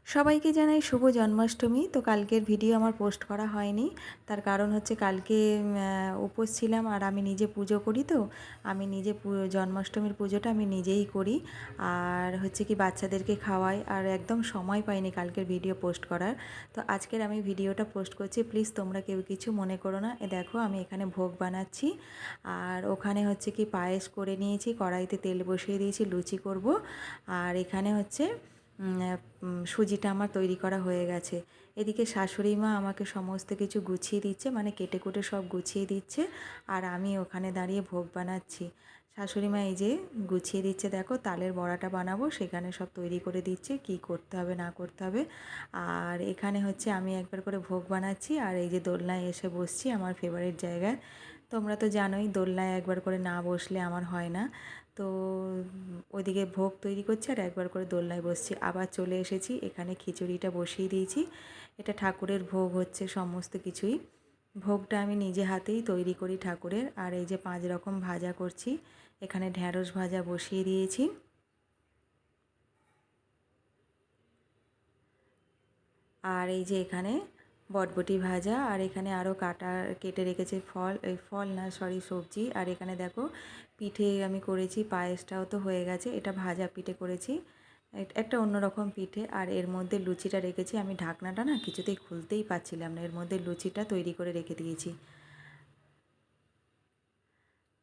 সবাইকে জানাই শুভ জন্মাষ্টমী। তো কালকের ভিডিও আমার পোস্ট করা হয়নি, তার কারণ হচ্ছে কালকে উপোস ছিলাম আর আমি নিজে পুজো করি। তো আমি নিজে জন্মাষ্টমীর পুজোটা আমি নিজেই করি, আর হচ্ছে কি বাচ্চাদেরকে খাওয়াই, আর একদম সময় পাইনি কালকের ভিডিও পোস্ট করার। তো আজকের আমি ভিডিওটা পোস্ট করছি, প্লিজ তোমরা কেউ কিছু মনে করো না। দেখো আমি এখানে ভোগ বানাচ্ছি, আর ওখানে হচ্ছে কি পায়েস করে নিয়েছি, কড়াইতে তেল বসিয়ে দিয়েছি, লুচি করব। আর এখানে হচ্ছে সুজিটা আমার তৈরি করা হয়ে গেছে। এদিকে শাশুড়ি মা আমাকে সমস্ত কিছু গুছিয়ে দিচ্ছে, মানে কেটে কুটে সব গুছিয়ে দিচ্ছে, আর আমি ওখানে দাঁড়িয়ে ভোগ বানাচ্ছি। শাশুড়ি মা এই যে গুছিয়ে দিচ্ছে, দেখো তালের বড়াটা বানাবো, সেখানে সব তৈরি করে দিচ্ছে কি করতে হবে না করতে হবে। আর এখানে হচ্ছে আমি একবার করে ভোগ বানাচ্ছি, আর এই যে দোলনায় এসে বসছি আমার ফেভারিট জায়গায়। তোমরা তো জানোই দোলনায় একবার করে না বসলে আমার হয় না। তো ওইদিকে ভোগ তৈরি করছি আর একবার করে দোলনায় বসছি। আবার চলে এসেছি, এখানে খিচুড়িটা বসিয়ে দিয়েছি। এটা ঠাকুরের ভোগ হচ্ছে সমস্ত কিছুই। ভোগটা আমি নিজে হাতেই তৈরি করি ঠাকুরের। আর এই যে 5 রকম ভাজা করছি, এখানে ঢ্যাঁড়স ভাজা বসিয়ে দিয়েছি, আর এই যে এখানে বটবটি ভাজা, আর এখানে আরও কেটে রেখেছে ফল, এই ফল না সরি সবজি। আর এখানে দেখো পিঠে আমি করেছি, পায়েসটাও তো হয়ে গেছে। এটা ভাজা পিঠে করেছি, একটা অন্যরকম পিঠে। আর এর মধ্যে লুচিটা রেখেছি, আমি ঢাকনাটা না কিছুতেই খুলতেই পারছিলাম না, এর মধ্যে লুচিটা তৈরি করে রেখে দিয়েছি।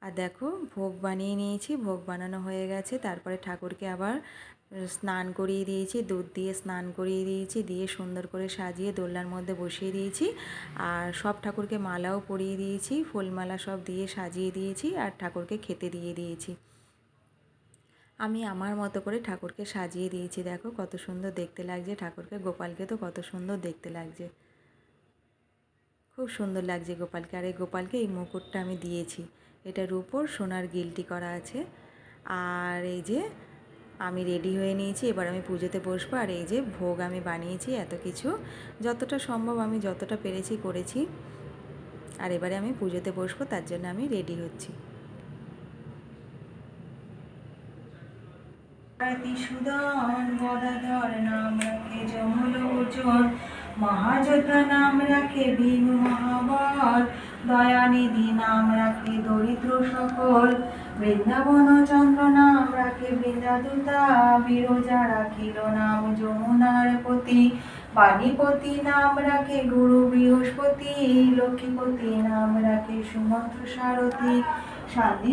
আর দেখো ভোগ বানিয়ে নিয়েছি, ভোগ বানানো হয়ে গেছে। তারপরে ঠাকুরকে আবার স্নান করিয়ে দিয়েছি, দুধ দিয়ে স্নান করিয়ে দিয়েছি, দিয়ে সুন্দর করে সাজিয়ে দোলনার মধ্যে বসিয়ে দিয়েছি। আর সব ঠাকুরকে মালাও পরিয়ে দিয়েছি, ফুলমালা সব দিয়ে সাজিয়ে দিয়েছি, আর ঠাকুরকে খেতে দিয়ে দিয়েছি। আমি আমার মতো করে ঠাকুরকে সাজিয়ে দিয়েছি। দেখো কত সুন্দর দেখতে লাগছে ঠাকুরকে, গোপালকে তো কত সুন্দর দেখতে লাগছে, খুব সুন্দর লাগছে গোপালকে। আর এই গোপালকে এই মুকুটটা আমি দিয়েছি, এটা রূপোর সোনার গিলটি করা আছে। আর এই যে আমি রেডি হয়ে নিয়েছি, এবার আমি পুজোতে বসবো। আর এই যে ভোগ আমি বানিয়েছি এত কিছু, যতটা সম্ভব আমি যতটা পেরেছি করেছি। আর এবারে আমি পুজোতে বসবো, তার জন্য আমি রেডি হচ্ছি। সুদন গদাধর নাম রাখে যমলোচন, মহাযোদ্ধা নাম রাখে ভীম মহাবল, দয়ানিধি নাম রাখে দরিদ্র সকল, বৃন্দাবন চন্দ্র নাম রাখে বৃন্দাদূতা, বিরজা রাখিল নাম যমুনার পতি, বাণীপতি নাম রাখে গুরু বৃহস্পতি, লক্ষ্মীপতি নাম রাখে সুমন্ত্র সারথী, শান্তি।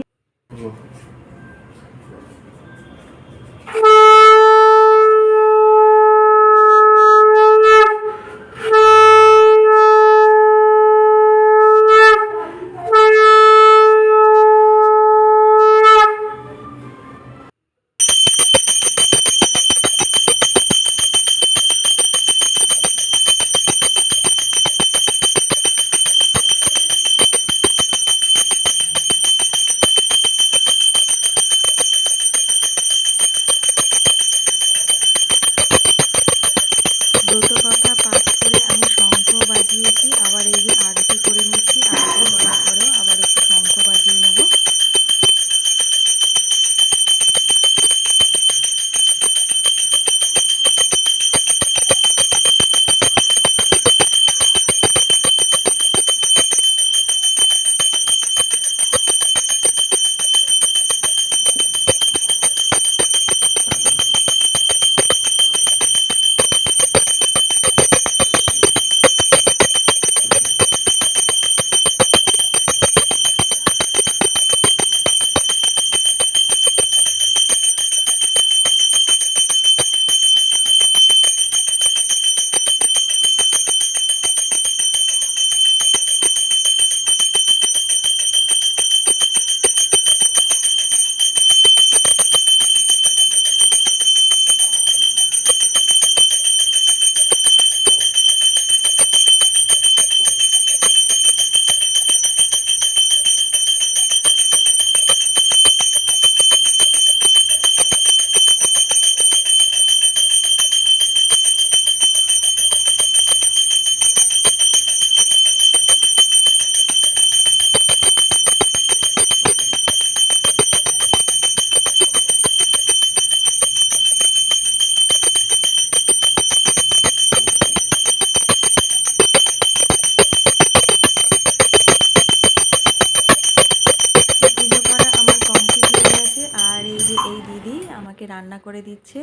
আমাকে রান্না করে দিচ্ছে।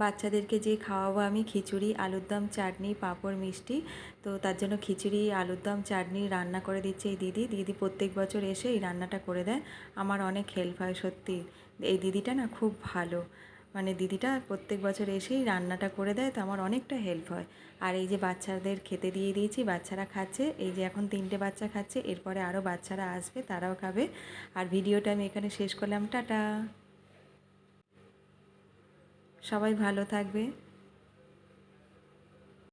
বাচ্চাদেরকে যে খাওয়াবো আমি খিচুড়ি, আলুর দম, চাটনি, পাঁপড়, মিষ্টি, তো তার জন্য খিচুড়ি, আলুর দম, চাটনি রান্না করে দিচ্ছে এই দিদি। দিদি প্রত্যেক বছর এসে এই রান্নাটা করে দেয়, আমার অনেক হেল্প হয় সত্যি। এই দিদিটা না খুব ভালো, মানে দিদিটা প্রত্যেক বছর এসেই রান্নাটা করে দেয়, তো আমার অনেকটা হেল্প হয়। আর এই যে বাচ্চাদের খেতে দিয়ে দিয়েছি, বাচ্চারা খাচ্ছে, এই যে এখন 3টে বাচ্চা খাচ্ছে, এরপরে আরও বাচ্চারা আসবে, তারাও খাবে। আর ভিডিওটা আমি এখানে শেষ করলাম, টাটা। সবাই ভালো থাকবে।